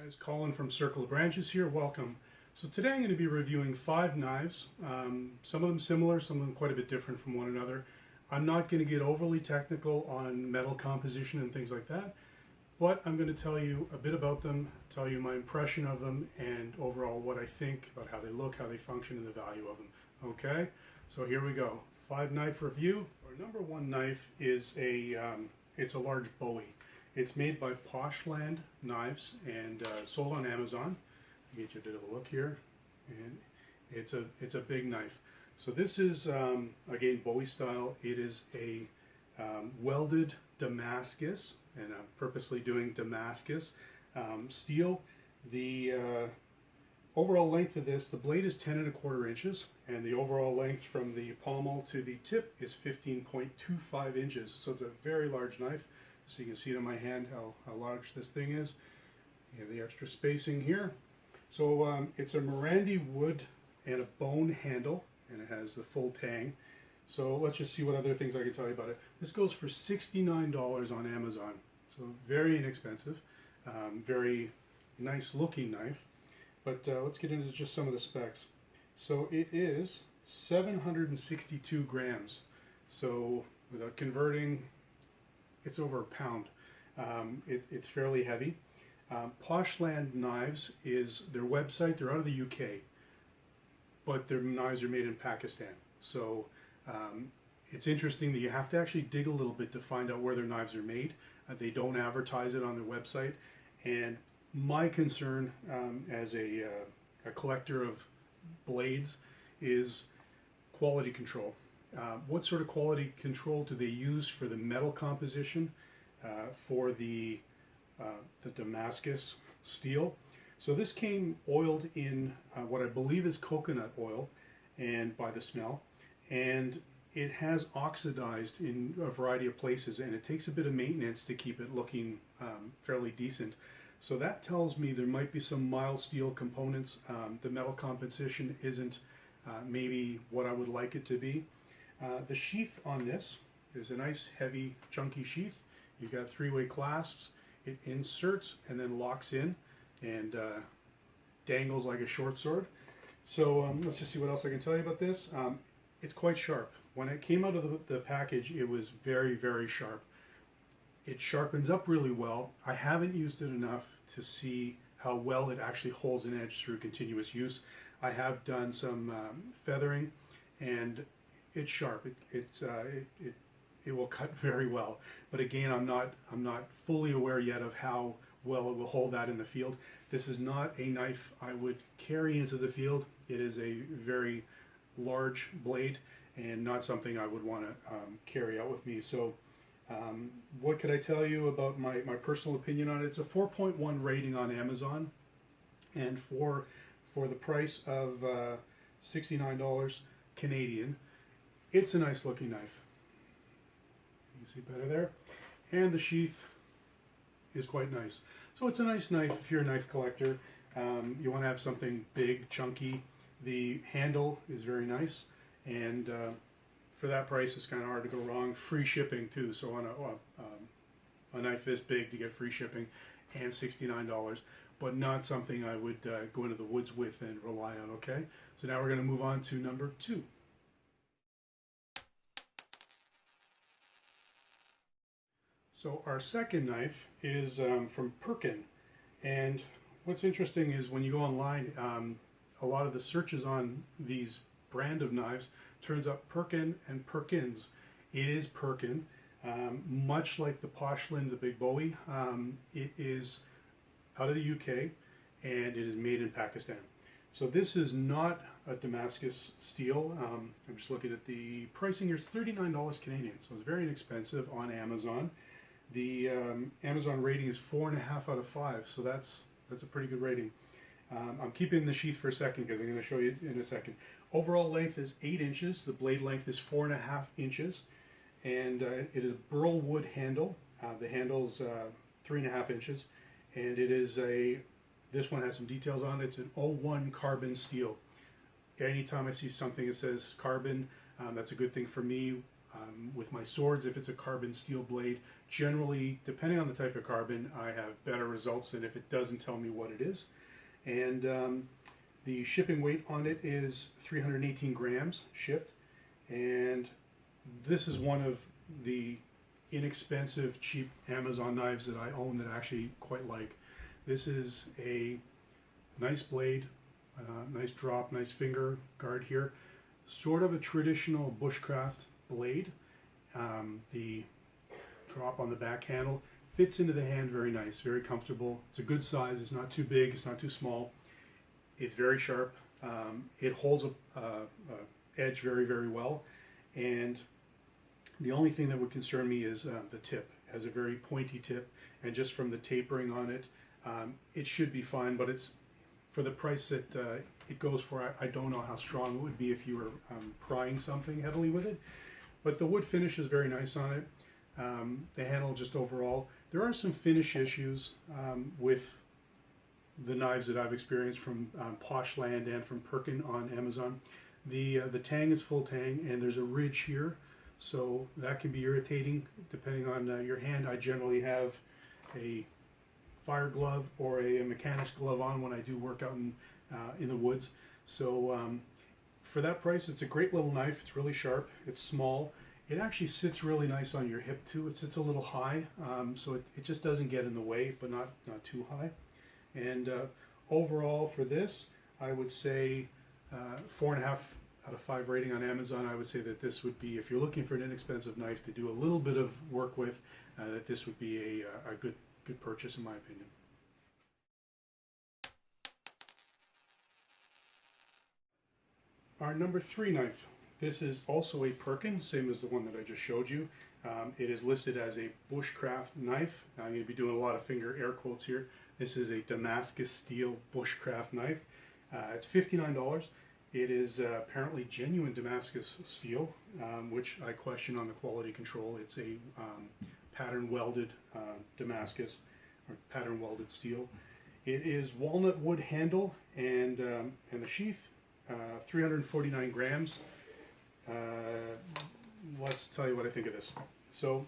Guys, Colin from Circle of Branches here. Welcome. So today I'm going to be reviewing 5 knives. Some of them similar, some of them quite a bit different from one another. I'm not going to get overly technical on metal composition and things like that, but I'm going to tell you a bit about them, tell you my impression of them, and overall what I think about how they look, how they function, and the value of them. Okay, so here we go. 5 knife review. Our number 1 knife is it's a large Bowie. It's made by Poshland Knives and sold on Amazon. I'll get you a bit of a look here, and it's a big knife. So this is again Bowie style. It is a welded Damascus, and I'm purposely doing Damascus steel. The overall length of this, the blade is 10¼ inches, and the overall length from the pommel to the tip is 15.25 inches. So it's a very large knife. So you can see it in my hand how large this thing is. You have the extra spacing here. So it's a Marandi wood and a bone handle, and it has the full tang. So let's just see what other things I can tell you about it. This goes for $69 on Amazon. So very inexpensive, very nice looking knife. But let's get into just some of the specs. So it is 762 grams. So without converting, it's over a pound. It's fairly heavy. Poshland Knives is their website. They're out of the UK, but their knives are made in Pakistan. So it's interesting that you have to actually dig a little bit to find out where their knives are made. They don't advertise it on their website. And my concern as a collector of blades is quality control. What sort of quality control do they use for the metal composition for the Damascus steel? So this came oiled in what I believe is coconut oil, and by the smell, and it has oxidized in a variety of places, and it takes a bit of maintenance to keep it looking fairly decent. So that tells me there might be some mild steel components. The metal composition isn't maybe what I would like it to be. The sheath on this is a nice heavy chunky sheath. You've got 3-way clasps. It inserts and then locks in and dangles like a short sword. So let's just see what else I can tell you about this. It's quite sharp. When it came out of the package, it was very, very sharp. It sharpens up really well. I haven't used it enough to see how well it actually holds an edge through continuous use. I have done some feathering, and it's sharp. It will cut very well. But again, I'm not fully aware yet of how well it will hold that in the field. This is not a knife I would carry into the field. It is a very large blade and not something I would want to carry out with me. So what could I tell you about my personal opinion on it? It's a 4.1 rating on Amazon, and for the price of $69 Canadian, it's a nice looking knife. You can see better there. And the sheath is quite nice. So it's a nice knife if you're a knife collector. You want to have something big, chunky. The handle is very nice. And for that price, it's kind of hard to go wrong. Free shipping too. So on a knife this big to get free shipping and $69. But not something I would go into the woods with and rely on, okay? So now we're going to move on to number 2. So our second knife is from Perkin, and what's interesting is when you go online, a lot of the searches on these brand of knives turns up Perkin and Perkins. It is Perkin, much like the Poshland, the Big Bowie. It is out of the UK, and it is made in Pakistan. So this is not a Damascus steel. I'm just looking at the pricing here. It's $39 Canadian, so it's very inexpensive on Amazon. The Amazon rating is 4.5 out of 5, so that's a pretty good rating. I'm keeping the sheath for a second because I'm going to show you in a second. Overall length is 8 inches. The blade length is 4.5 inches, and it is a burl wood handle. The handle's 3.5 inches, and it is this one has some details on it. It's an 01 carbon steel. Anytime I see something that says carbon, that's a good thing for me. With my swords, if it's a carbon steel blade, generally, depending on the type of carbon, I have better results than if it doesn't tell me what it is. And the shipping weight on it is 318 grams shipped. And this is one of the inexpensive, cheap Amazon knives that I own that I actually quite like. This is a nice blade, nice drop, nice finger guard here. Sort of a traditional Bushcraft blade. The drop on the back handle fits into the hand very nice, very comfortable. It's a good size. It's not too big. It's not too small. It's very sharp. It holds a edge very, very well. And the only thing that would concern me is the tip. It has a very pointy tip, and just from the tapering on it, it should be fine. But it's for the price that it goes for. I don't know how strong it would be if you were prying something heavily with it. But the wood finish is very nice on it. The handle, just overall, there are some finish issues with the knives that I've experienced from Poshland and from Perkin on Amazon. The tang is full tang, and there's a ridge here, so that can be irritating depending on your hand. I generally have a fire glove or a mechanic's glove on when I do work out in the woods. So for that price, it's a great little knife. It's really sharp. It's small. It actually sits really nice on your hip too. It sits a little high, so it just doesn't get in the way, but not too high. And overall for this, I would say 4.5 out of 5 rating on Amazon. I would say that this would be, if you're looking for an inexpensive knife to do a little bit of work with, that this would be a good purchase in my opinion. Our number 3 knife. This is also a Perkin, same as the one that I just showed you. It is listed as a Bushcraft knife. I'm going to be doing a lot of finger air quotes here. This is a Damascus steel Bushcraft knife. It's $59. It is apparently genuine Damascus steel, which I question on the quality control. It's a pattern welded Damascus, or pattern welded steel. It is walnut wood handle and the sheath, 349 grams. Let's tell you what I think of this. So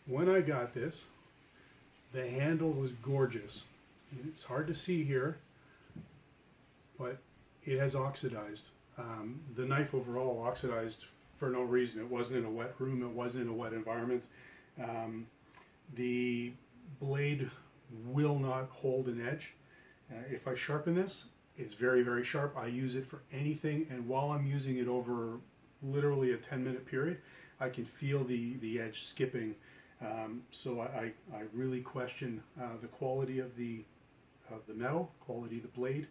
when I got this, the handle was gorgeous. It's hard to see here, but it has oxidized. The knife overall oxidized for no reason. It wasn't in a wet room. It wasn't in a wet environment. The blade will not hold an edge. If I sharpen this, it's very, very sharp. I use it for anything, and while I'm using it over literally a 10-minute period, I can feel the edge skipping. So I really question the quality of the metal, quality of the blade.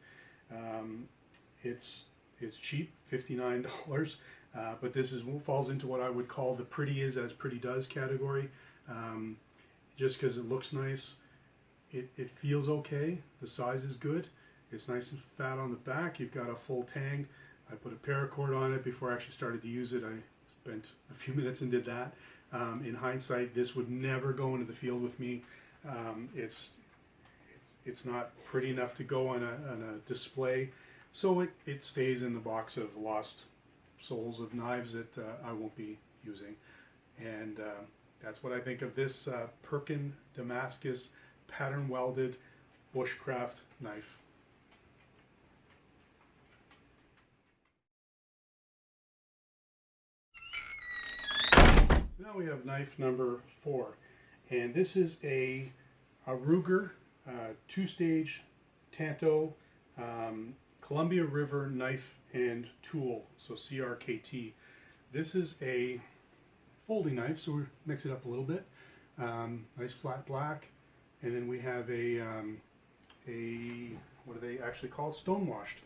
It's cheap, $59, but this falls into what I would call the pretty is as pretty does category. Just because it looks nice, it feels okay. The size is good. It's nice and fat on the back. You've got a full tang. I put a paracord on it before I actually started to use it. I spent a few minutes and did that. In hindsight, this would never go into the field with me. It's not pretty enough to go on a display, so it stays in the box of lost souls of knives that I won't be using. And that's what I think of this Perkin Damascus pattern welded Bushcraft knife. Now we have knife number 4, and this is a Ruger 2-stage Tanto Columbia River knife and tool, so CRKT. This is a folding knife, so we mix it up a little bit. Nice flat black, and then we have a what do they actually call, stonewashed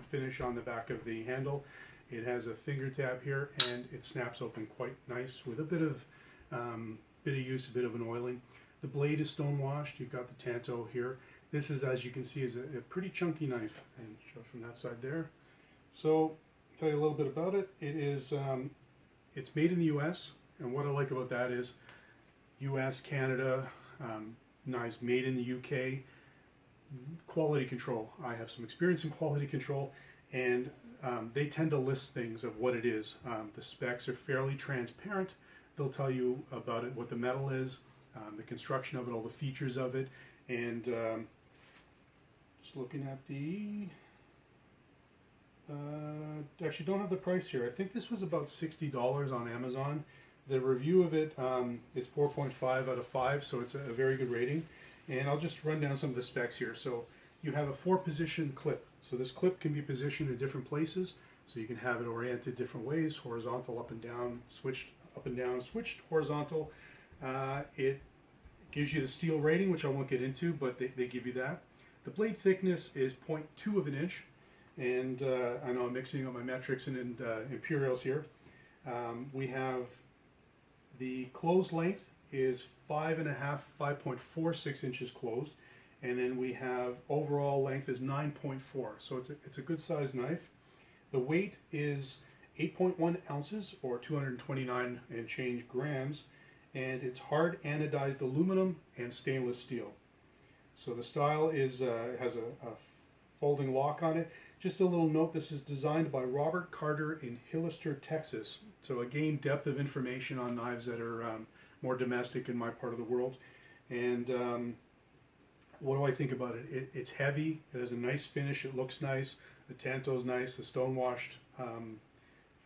finish on the back of the handle. It has a finger tab here, and it snaps open quite nice with a bit of use, a bit of an oiling. The blade is stonewashed. You've got the Tanto here. This is, as you can see, is a pretty chunky knife, and show it from that side there. So, I'll tell you a little bit about it. It's made in the U.S., and what I like about that is U.S., Canada, knives made in the U.K. Quality control. I have some experience in quality control, and they tend to list things of what it is. The specs are fairly transparent. They'll tell you about it, what the metal is, the construction of it, all the features of it, and just looking at the, actually don't have the price here. I think this was about $60 on Amazon. The review of it is 4.5 out of 5, so it's a very good rating. And I'll just run down some of the specs here. So you have a 4-position clip. So this clip can be positioned in different places. So you can have it oriented different ways, horizontal, up and down, switched up and down, switched horizontal. It gives you the steel rating, which I won't get into, but they give you that. The blade thickness is 0.2 of an inch. And I know I'm mixing up my metrics and imperials here. We have the closed length is 5.5, 5.46 inches closed, and then we have overall length is 9.4. So it's a good sized knife. The weight is 8.1 ounces or 229 and change grams, and it's hard anodized aluminum and stainless steel. So the style is has a folding lock on it. Just a little note, this is designed by Robert Carter in Hillister, Texas. So again, depth of information on knives that are more domestic in my part of the world. And what do I think about it? It's heavy, it has a nice finish, it looks nice, the tanto's nice, the stone-washed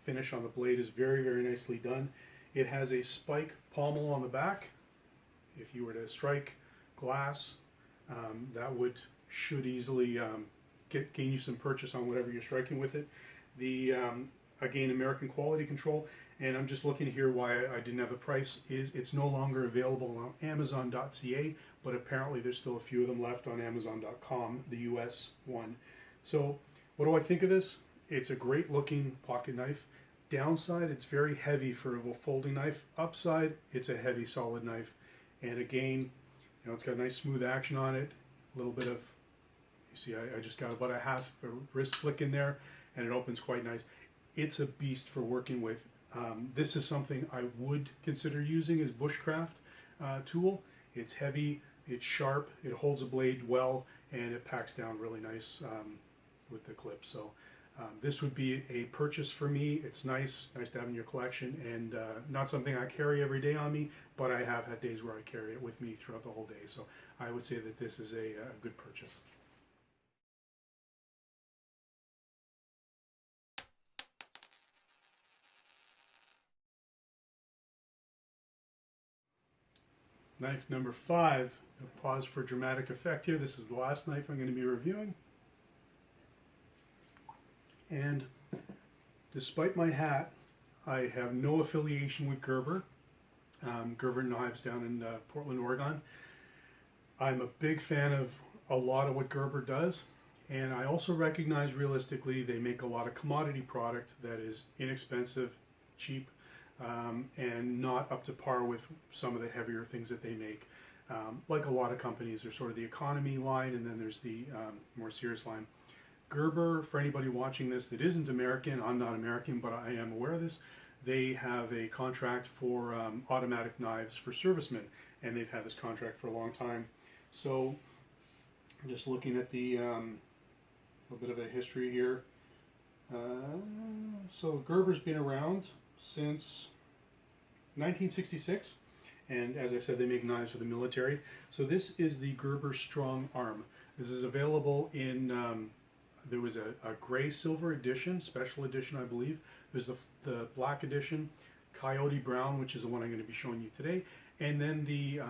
finish on the blade is very, very nicely done. It has a spike pommel on the back. If you were to strike glass, that should easily gain you some purchase on whatever you're striking with it. The again, American quality control, and I'm just looking here why I didn't have the price. It's no longer available on Amazon.ca, but apparently there's still a few of them left on Amazon.com, the US one. So what do I think of this? It's a great looking pocket knife. Downside, it's very heavy for a folding knife. Upside, it's a heavy solid knife. And again, it's got a nice smooth action on it, a little bit of, you see, I just got about a half a wrist flick in there, and it opens quite nice. It's a beast for working with. This is something I would consider using as Bushcraft tool. It's heavy, it's sharp, it holds a blade well, and it packs down really nice with the clip. So this would be a purchase for me. It's nice to have in your collection, and not something I carry every day on me, but I have had days where I carry it with me throughout the whole day. So I would say that this is a good purchase. Knife number 5, pause for dramatic effect here. This is the last knife I'm going to be reviewing. And despite my hat, I have no affiliation with Gerber. Gerber Knives down in Portland, Oregon. I'm a big fan of a lot of what Gerber does, and I also recognize realistically they make a lot of commodity product that is inexpensive, cheap, and not up to par with some of the heavier things that they make. Like a lot of companies, there's sort of the economy line, and then there's the more serious line. Gerber, for anybody watching this that isn't American, I'm not American, but I am aware of this, they have a contract for automatic knives for servicemen, and they've had this contract for a long time. So I'm just looking at the a bit of a history here. So Gerber's been around since 1966, and as I said, they make knives for the military. So this is the Gerber Strong Arm. This is available in there was a gray silver edition, special edition, I believe. There's the black edition, Coyote Brown, which is the one I'm going to be showing you today, and then the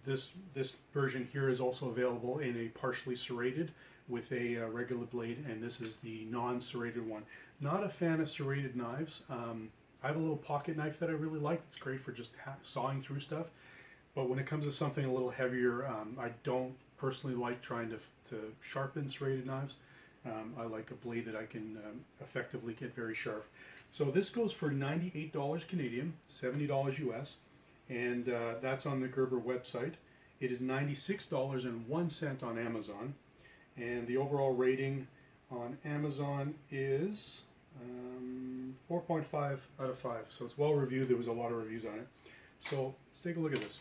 this version here is also available in a partially serrated with a regular blade, and this is the non-serrated one. Not a fan of serrated knives. I have a little pocket knife that I really like. It's great for just sawing through stuff, but when it comes to something a little heavier, I don't personally like trying to sharpen serrated knives. I like a blade that I can effectively get very sharp. So this goes for $98 Canadian, $70 US, and that's on the Gerber website. It is $96.01 on Amazon, and the overall rating on Amazon is 4.5 out of 5. So it's well reviewed. There was a lot of reviews on it. So let's take a look at this.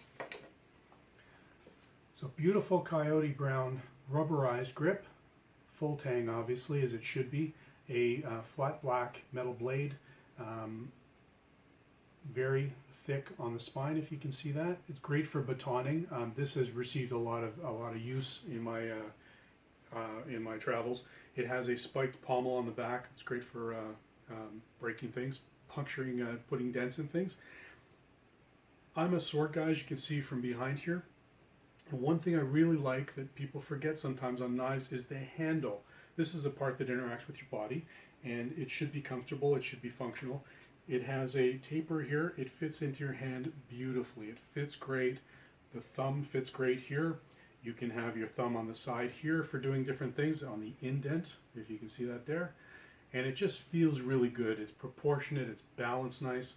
So beautiful Coyote Brown rubberized grip. Full tang, obviously, as it should be. a flat black metal blade, very thick on the spine, if you can see that. It's great for batoning. This has received a lot of use in my travels. It has a spiked pommel on the back. It's great for breaking things, puncturing, putting dents in things. I'm a sword guy, as you can see from behind here. And one thing I really like that people forget sometimes on knives is the handle. This is a part that interacts with your body, and it should be comfortable, it should be functional. It has a taper here. It fits into your hand beautifully. It fits great. The thumb fits great here. You can have your thumb on the side here for doing different things, on the indent, if you can see that there. And it just feels really good. It's proportionate, it's balanced nice,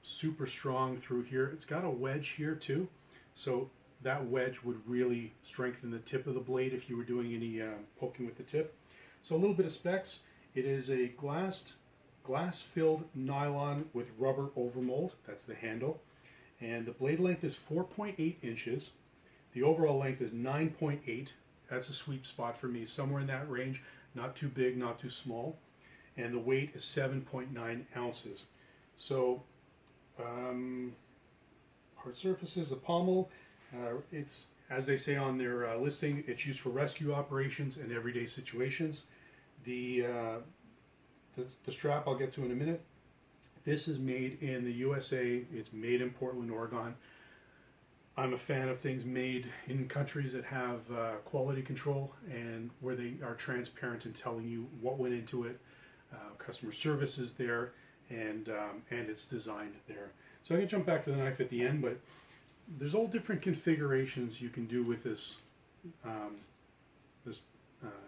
super strong through here. It's got a wedge here too, so that wedge would really strengthen the tip of the blade if you were doing any poking with the tip. So a little bit of specs. It is a glass-filled nylon with rubber overmold. That's the handle. And the blade length is 4.8 inches. The overall length is 9.8. That's a sweet spot for me, somewhere in that range. Not too big, not too small. And the weight is 7.9 ounces. So, hard surfaces, a pommel. It's, as they say on their listing, it's used for rescue operations and everyday situations. The strap I'll get to in a minute. This is made in the USA. It's made in Portland, Oregon. I'm a fan of things made in countries that have quality control and where they are transparent in telling you what went into it. Customer service is there, and it's designed there. So I'm going to jump back to the knife at the end, but there's all different configurations you can do with this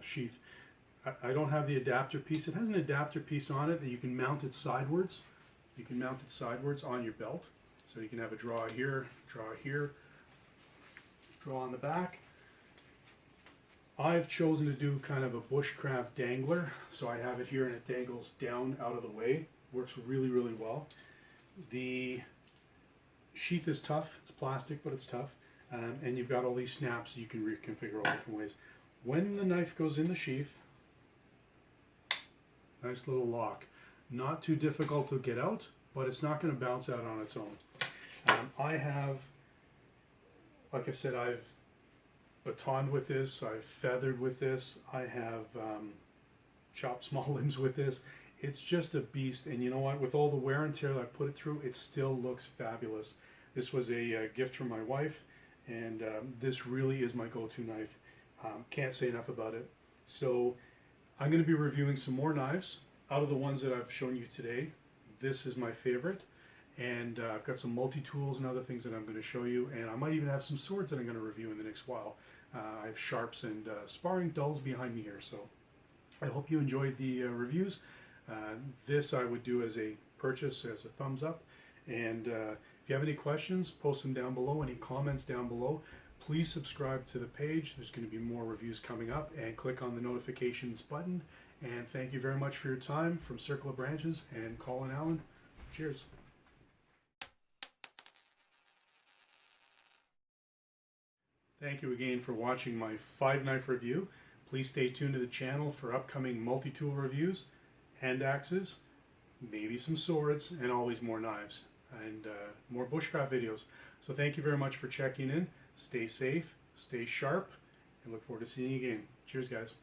sheath. I don't have the adapter piece. It has an adapter piece on it that you can mount it sidewards. You can mount it sideways on your belt. So you can have a draw here, draw on the back. I've chosen to do kind of a Bushcraft dangler. So I have it here and it dangles down out of the way. Works really, really well. The sheath is tough. It's plastic, but it's tough. And you've got all these snaps you can reconfigure all different ways. When the knife goes in the sheath, nice little lock. Not too difficult to get out, but it's not going to bounce out on its own. I have, like I said, I've batoned with this, I've feathered with this, I have chopped small limbs with this. It's just a beast, and you know what, with all the wear and tear that I put it through, it still looks fabulous. This was a gift from my wife, and this really is my go-to knife. Can't say enough about it. So I'm going to be reviewing some more knives. Out of the ones that I've shown you today, this is my favorite. And I've got some multi-tools and other things that I'm going to show you, and I might even have some swords that I'm going to review in the next while. I have sharps and sparring dulls behind me here, so I hope you enjoyed the reviews. This I would do as a purchase, as a thumbs up, and if you have any questions, post them down below, any comments down below. Please subscribe to the page. There's going to be more reviews coming up, and click on the notifications button. And thank you very much for your time. From Circle of Branches and Colin Allen, cheers. Thank you again for watching my 5-knife review. Please stay tuned to the channel for upcoming multi-tool reviews, hand axes, maybe some swords, and always more knives, and more bushcraft videos. So thank you very much for checking in. Stay safe, stay sharp, and look forward to seeing you again. Cheers, guys.